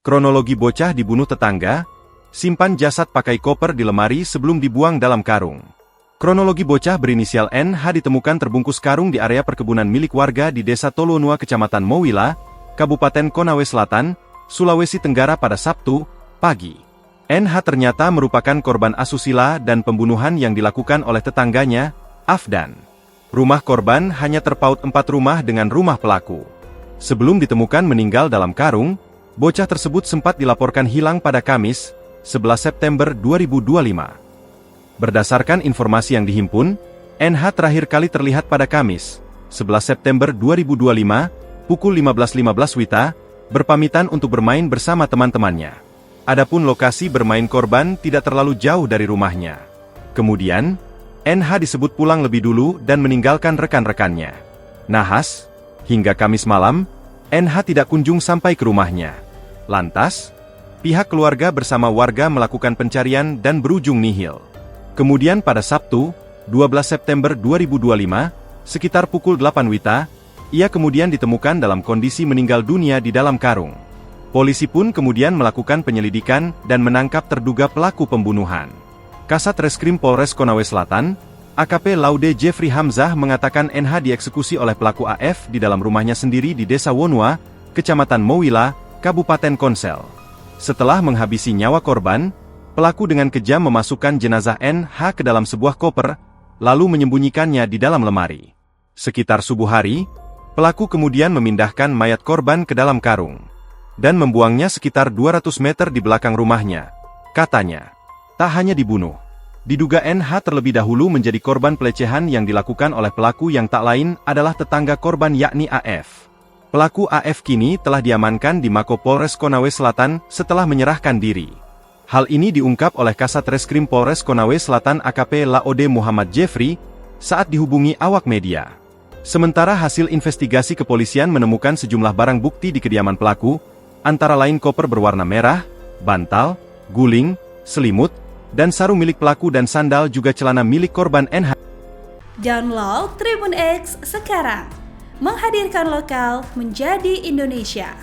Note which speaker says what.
Speaker 1: Kronologi bocah dibunuh tetangga, simpan jasad pakai koper di lemari sebelum dibuang dalam karung. Kronologi bocah berinisial NH ditemukan terbungkus karung di area perkebunan milik warga di Desa Tolonua, Kecamatan Mowila, Kabupaten Konawe Selatan, Sulawesi Tenggara pada Sabtu pagi. NH ternyata merupakan korban asusila dan pembunuhan yang dilakukan oleh tetangganya, Afdan. Rumah korban hanya terpaut 4 rumah dengan rumah pelaku. Sebelum ditemukan meninggal dalam karung, bocah tersebut sempat dilaporkan hilang pada Kamis, 11 September 2025. Berdasarkan informasi yang dihimpun, NH terakhir kali terlihat pada Kamis, 11 September 2025, pukul 15.15 WITA, berpamitan untuk bermain bersama teman-temannya. Adapun lokasi bermain korban tidak terlalu jauh dari rumahnya. Kemudian, NH disebut pulang lebih dulu dan meninggalkan rekan-rekannya. Nahas, hingga Kamis malam, NH tidak kunjung sampai ke rumahnya. Lantas, pihak keluarga bersama warga melakukan pencarian dan berujung nihil. Kemudian pada Sabtu, 12 September 2025, sekitar pukul 8 WITA, ia kemudian ditemukan dalam kondisi meninggal dunia di dalam karung. Polisi pun kemudian melakukan penyelidikan dan menangkap terduga pelaku pembunuhan. Kasat Reskrim Polres Konawe Selatan, AKP Laude Jeffrey Hamzah mengatakan NH dieksekusi oleh pelaku AF di dalam rumahnya sendiri di Desa Wonua, Kecamatan Mowila, Kabupaten Konsel. Setelah menghabisi nyawa korban, pelaku dengan kejam memasukkan jenazah NH ke dalam sebuah koper, lalu menyembunyikannya di dalam lemari. Sekitar subuh hari, pelaku kemudian memindahkan mayat korban ke dalam karung dan membuangnya sekitar 200 meter di belakang rumahnya. Katanya, tak hanya dibunuh, diduga NH terlebih dahulu menjadi korban pelecehan yang dilakukan oleh pelaku yang tak lain adalah tetangga korban yakni AF. Pelaku AF kini telah diamankan di Mako Polres Konawe Selatan setelah menyerahkan diri. Hal ini diungkap oleh Kasat Reskrim Polres Konawe Selatan AKP Laude Muhammad Jeffrey saat dihubungi awak media. Sementara hasil investigasi kepolisian menemukan sejumlah barang bukti di kediaman pelaku, antara lain koper berwarna merah, bantal, guling, selimut, dan sarung milik pelaku dan sandal juga celana milik korban NH.
Speaker 2: Download Tribun X sekarang, menghadirkan lokal menjadi Indonesia.